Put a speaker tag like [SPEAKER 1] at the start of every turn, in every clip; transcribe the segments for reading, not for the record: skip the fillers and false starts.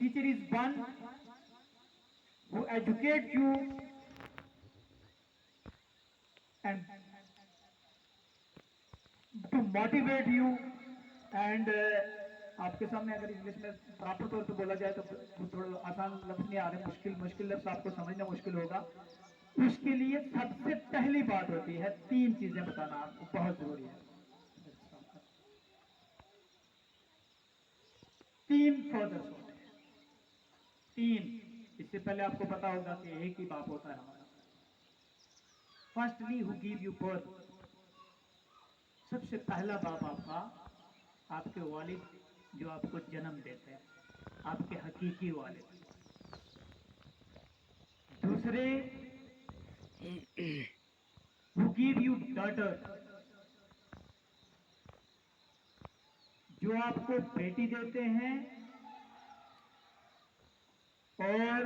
[SPEAKER 1] Teacher is one who educates you and to motivate you and आपके सामने अगर English में प्रॉपर तौर पे बोला जाए तो थोड़ा आसान लफ्ज नहीं आ रहे, मुश्किल लफ्ज आपको समझना मुश्किल होगा। उसके लिए सबसे पहली बात होती है 3 चीजें बताना आपको बहुत जरूरी है। 3 फादर्स होते हैं, 3। इससे पहले आपको पता होगा कि एक ही बाप होता है हमारा। Firstly who give you birth, सबसे पहला बाप आपका आपके वालिद जो आपको जन्म देते हैं, आपके हकीकी वालिद। दूसरे हु गिव यू डॉटर, जो आपको बेटी देते हैं और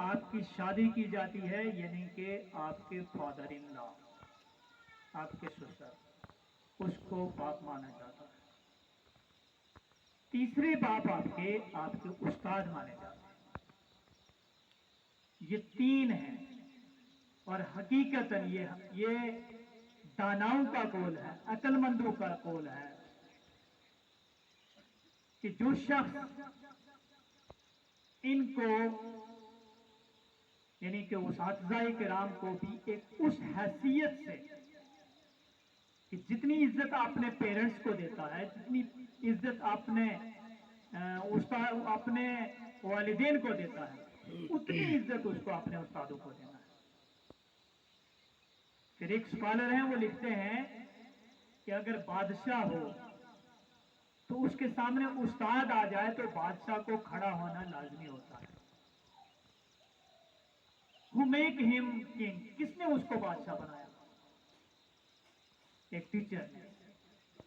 [SPEAKER 1] आपकी शादी की जाती है, यानी कि आपके फादर इन लॉ, आपके ससुर, उसको बाप माना जाता है। तीसरे बाप आपके उस्ताद माने जाते हैं। ये 3 हैं और हकीकतन ये दानाओं का कौल है, अक्लमंदों का कौल है कि जो शख्स इनको यानी कि उस्ताद-ए किराम को भी एक उस हैसियत से कि जितनी इज्जत आपने पेरेंट्स को देता है, जितनी इज्जत आपने अपने वालिदैन को देता है, उतनी इज्जत उसको अपने उस्तादों को देना है। फिर एक स्कॉलर हैं, वो लिखते हैं कि अगर बादशाह हो तो उसके सामने उस्ताद आ जाए तो बादशाह को खड़ा होना लाजमी होता है। Who make him king? किसने उसको बादशाह बनाया? एक टीचर ने,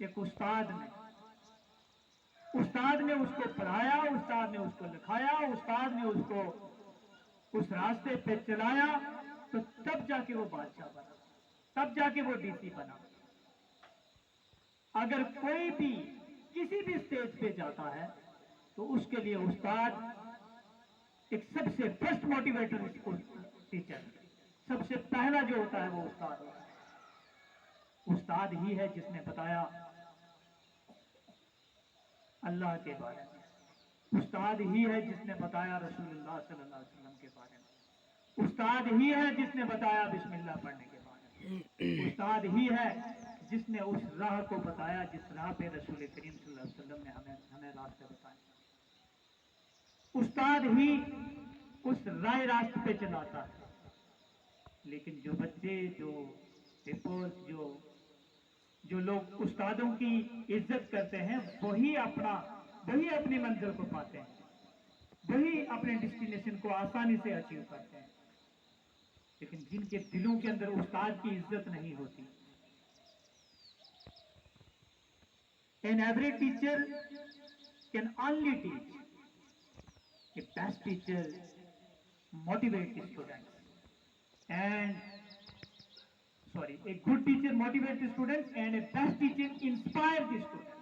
[SPEAKER 1] एक उस्ताद ने। उस्ताद ने उसको पढ़ाया, उस्ताद ने उसको लिखाया, उस्ताद ने उसको उस रास्ते पे चलाया, तो तब जाके वो बादशाह बना, तब जाके वो डीसी बना। अगर कोई भी किसी भी स्टेज पे जाता है तो उसके लिए उस्ताद एक सबसे फर्स्ट मोटिवेटर टीचर, सबसे पहला जो होता है वो उस्ताद होता है। उस्ताद ही है जिसने बताया अल्लाह के बारे में, उस्ताद ही है जिसने बताया रसूलुल्लाह सल्लल्लाहु अलैहि वसल्लम के बारे में, उस्ताद ही है जिसने बताया बिस्मिल्लाह पढ़ने के बारे में, उस्ताद ही है जिसने उस राह को बताया जिस राह पे रसूल करीम सल्लल्लाहु अलैहि वसल्लम ने हमें रास्ते बताए। उस्ताद ही उस रास्ते पे चलाता है। लेकिन जो बच्चे, जो पेपर्स, जो लोग उस्तादों की इज्जत करते हैं, वही अपनी मंजिल को पाते हैं, वही अपने डेस्टिनेशन को आसानी से अचीव करते हैं। लेकिन जिनके दिलों के अंदर उस्ताद की इज्जत नहीं होती, an every teacher can only teach, a best teacher motivate the students and a good teacher motivates the students and a best teacher inspires the students.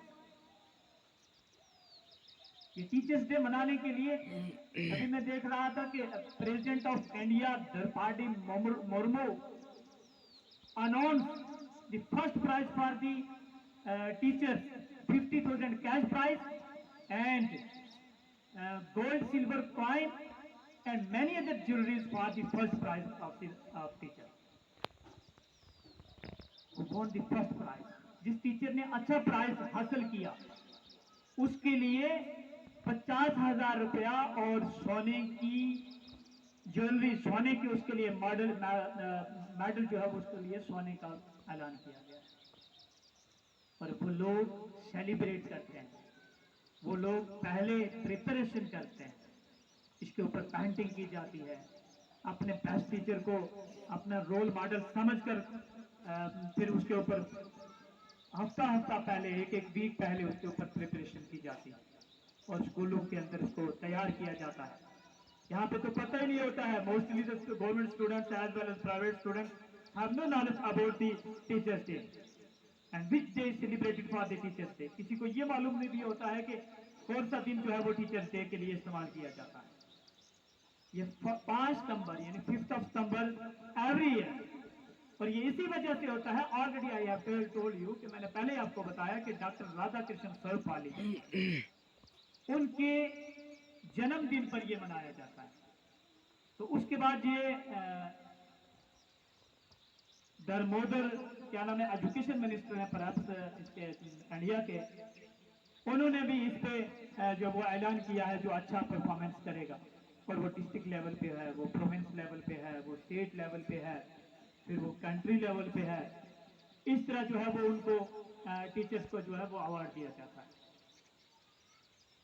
[SPEAKER 1] ये टीचर्स डे मनाने के लिए अभी मैं देख रहा था कि president of India Draupadi Murmu announced the first prize for the teachers, 50,000 cash prize and gold, silver coin and many other jewelries for the first prize of teacher. Who won the first prize? जिस teacher ने अच्छा prize हासिल किया उसके लिए 50,000 रुपया और सोने की ज्वेलरी, सोने की उसके लिए मेडल जो है उसके लिए सोने का ऐलान किया गया। और वो लोग सेलिब्रेट करते हैं, वो लोग पहले प्रिपरेशन करते हैं, इसके ऊपर पेंटिंग की जाती है, अपने बेस्ट टीचर को अपना रोल मॉडल समझकर फिर उसके ऊपर हफ्ता पहले, एक वीक पहले उसके ऊपर प्रिपरेशन की जाती है और स्कूलों के अंदर उसको तैयार किया जाता है। यहाँ पे तो पता ही नहीं होता है, mostly the government students as well as private students have no knowledge about the teachers day and which day celebrated for the teachers day. किसी को ये मालूम नहीं भी होता है कि कौन सा दिन जो है वो टीचर्स डे के लिए इस्तेमाल किया जाता है? ये 5 सितंबर यानी 5th of September every year. और ये इसी वजह से होता है, already I have told you कि मैंने पहले आपको बताया कि डॉक्टर राधा कृष्ण सर्वपाली उनके जन्मदिन पर ये मनाया जाता है। तो उसके बाद ये दामोदर क्या नाम है, एजुकेशन मिनिस्टर है परहैप्स इसके इंडिया के, उन्होंने भी इस पे जो वो ऐलान किया है जो अच्छा परफॉर्मेंस करेगा, और वो डिस्ट्रिक्ट लेवल पे है, वो प्रोविंस लेवल पे है, वो स्टेट लेवल पे है, फिर वो कंट्री लेवल पे है, इस तरह जो है वो उनको टीचर्स को जो है वो अवार्ड दिया जाता है।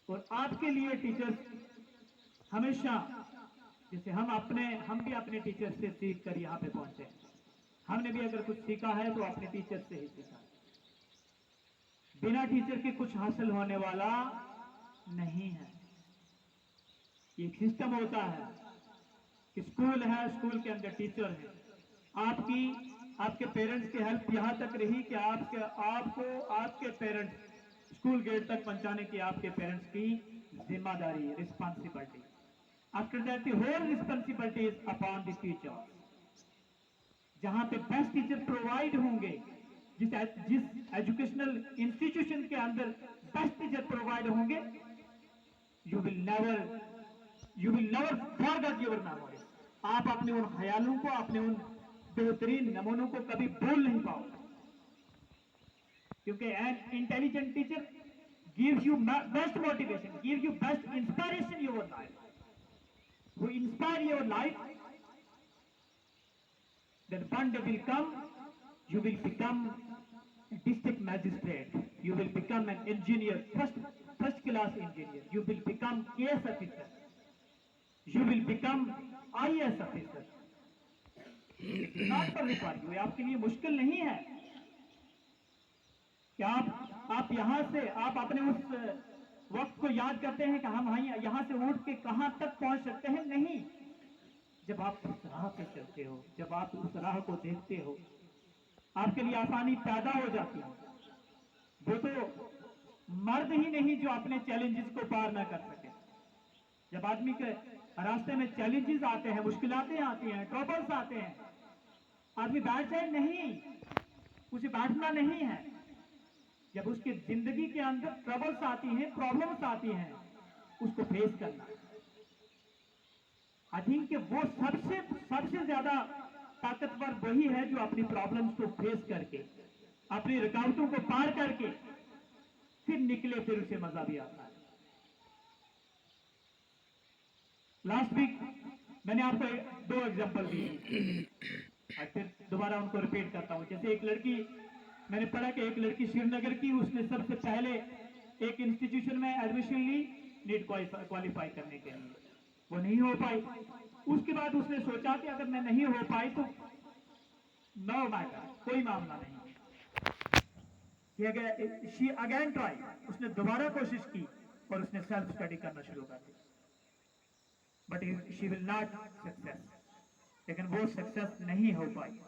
[SPEAKER 1] और आपके लिए टीचर्स हमेशा, जैसे हम भी अपने टीचर से सीख कर यहाँ पे पहुंचे हैं, हमने भी अगर कुछ सीखा है तो अपने टीचर से ही सीखा है। बिना टीचर के कुछ हासिल होने वाला नहीं है। एक सिस्टम होता है कि स्कूल है, स्कूल के अंदर टीचर है, आपके पेरेंट्स की हेल्प यहाँ तक रही कि आपके पेरेंट्स स्कूल गेट तक पहुंचाने की आपके पेरेंट्स की जिम्मेदारी, responsibility. After that the whole responsibility is upon the teacher. जहां पे बेस्ट टीचर प्रोवाइड होंगे, जिस एजुकेशनल इंस्टीट्यूशन के अंदर बेस्ट टीचर प्रोवाइड होंगे, you will never forget your memory. आप अपने उन ख्यालों को, अपने उन बेहतरीन नमूनों को कभी भूल नहीं पाओगे, क्योंकि an intelligent teacher gives you best motivation, gives you best inspiration your life, who inspire your life, then one day will come, you will become a district magistrate, you will become an engineer, first class engineer, you will become KS officer, you will become IAS officer. Not for you, आपके लिए मुश्किल नहीं है कि आप यहाँ से आप अपने उस वक्त को याद करते हैं कि हम यहाँ से उठ के कहां तक पहुंच सकते हैं। नहीं, जब आप उस राह पे चलते हो, जब आप उस राह को देखते हो, आपके लिए आसानी पैदा हो जाती है। वो तो मर्द ही नहीं जो अपने चैलेंजेस को पार ना कर सके। जब आदमी के रास्ते में चैलेंजेस आते हैं, मुश्किलातें आती हैं, ट्रबल्स आते हैं, आदमी बैठ जाए नहीं, उसे बैठना नहीं है। जब उसकी जिंदगी के अंदर ट्रबल्स आती हैं, प्रॉब्लम्स आती हैं, उसको फेस करना। आई थिंक कि वो सबसे ज्यादा ताकतवर वही है जो अपनी प्रॉब्लम्स को फेस करके, अपनी रुकावटों को पार करके फिर निकले, फिर उसे मजा भी आता है। लास्ट वीक मैंने आपको 2 एग्जांपल दिए, आज फिर दोबारा उनको रिपीट करता हूं। जैसे एक लड़की, मैंने पढ़ा कि एक लड़की श्रीनगर की, उसने सबसे पहले एक इंस्टीट्यूशन में एडमिशन ली नीट क्वालिफाई करने के लिए, वो नहीं हो पाई। उसके बाद उसने सोचा कि अगर मैं नहीं हो पाई तो नो मैटर, कोई मामला नहीं। शी अगेन ट्राई, उसने दोबारा कोशिश की और उसने सेल्फ स्टडी करना शुरू कर दिया, but she will not success, लेकिन वो सक्सेस नहीं हो पाई।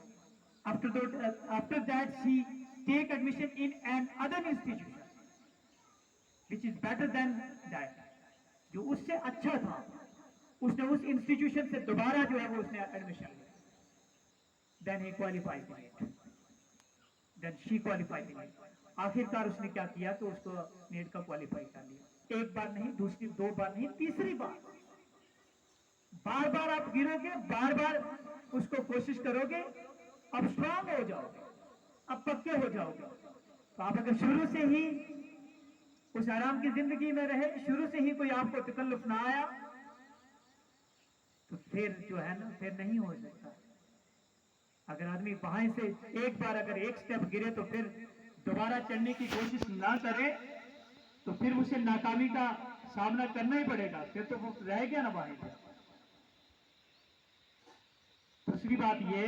[SPEAKER 1] After that she take admission in another institution which is better than that, जो उससे अच्छा था, उसने उस इंस्टीट्यूशन से दोबारा जो है वो उसने एडमिशन लिया, then he qualified for it, then she qualified for it। आखिरकार उसने क्या किया कि उसको नीट का क्वालिफाई कर लिया। एक बार नहीं, दूसरी, 2 बार नहीं, तीसरी बार। बार बार आप गिरोगे, बार बार उसको कोशिश करोगे, अब स्ट्रांग हो जाओगे, अब पक्के हो जाओगे। तो आप अगर शुरू से ही उस आराम की जिंदगी में रहे, शुरू से ही कोई आपको तकल्लुफ ना आया, तो फिर जो है ना, फिर नहीं हो सकता। अगर आदमी वहां से एक बार अगर एक स्टेप गिरे तो फिर दोबारा चढ़ने की कोशिश ना करे, तो फिर उसे नाकामी का सामना करना ही पड़ेगा, फिर तो वो रह गया ना वहीं पे। दूसरी बात ये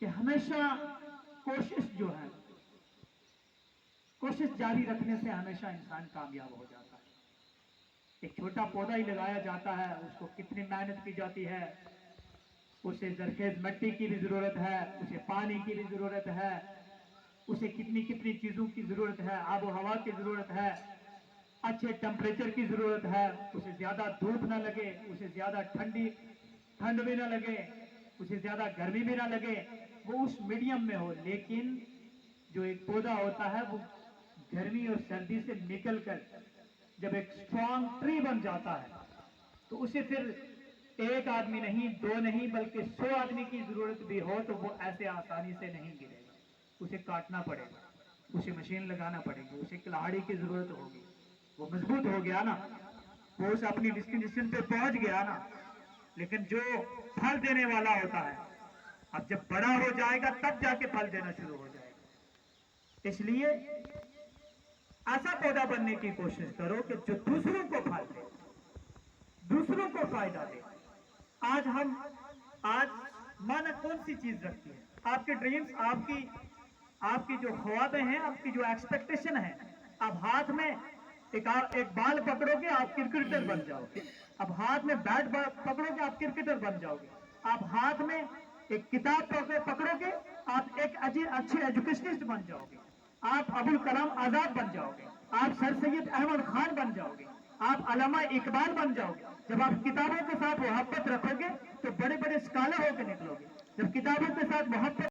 [SPEAKER 1] कि हमेशा कोशिश जो है, कोशिश जारी रखने से हमेशा इंसान कामयाब हो जाता है। एक छोटा पौधा ही लगाया जाता है, उसको कितनी मेहनत की जाती है, उसे जरखेज मिट्टी की भी जरूरत है, उसे पानी की भी जरूरत है, उसे कितनी कितनी चीजों की जरूरत है, आबो हवा की जरूरत है, अच्छे टेम्परेचर की जरूरत है, उसे ज्यादा धूप ना लगे, उसे ज्यादा ठंड भी ना लगे, उसे ज्यादा गर्मी भी ना लगे, वो उस मीडियम में हो। लेकिन जो एक पौधा होता है वो गर्मी और सर्दी से निकलकर जब एक स्ट्रॉन्ग ट्री बन जाता है तो उसे फिर एक आदमी नहीं, दो नहीं, बल्कि 100 आदमी की जरूरत भी हो तो वो ऐसे आसानी से नहीं गिरेगा। उसे काटना पड़ेगा, उसे मशीन लगाना पड़ेगी, उसे कुल्हाड़ी की जरूरत होगी। वो मजबूत हो गया ना, वो उस अपनी डेस्टिनेशन पे पहुंच गया ना। लेकिन जो फल देने वाला होता है, अब जब बड़ा हो जाएगा तब जाके फल देना शुरू हो जाएगा। इसलिए ऐसा पौधा बनने की कोशिश करो कि जो दूसरों को फल दे, दूसरों को फायदा दे। आज माना कौन सी चीज रखती है? आपके ड्रीम्स, आपकी जो ख्वाबें हैं, आपकी जो एक्सपेक्टेशन है। अब हाथ में एक बाल पकड़ोगे आप क्रिकेटर बन जाओगे, अब हाथ में बैट पकड़ोगे आप क्रिकेटर बन जाओगे, आप हाथ में एक किताब पकड़ोगे आप एक अच्छे एजुकेशनिस्ट बन जाओगे, आप अबुल कलाम आजाद बन जाओगे, आप सर सैयद अहमद खान बन जाओगे, आप अल्लामा इकबाल बन जाओगे। जब आप किताबों के साथ मोहब्बत रखोगे तो बड़े बड़े स्कॉलर होकर निकलोगे। जब किताबों के साथ मोहब्बत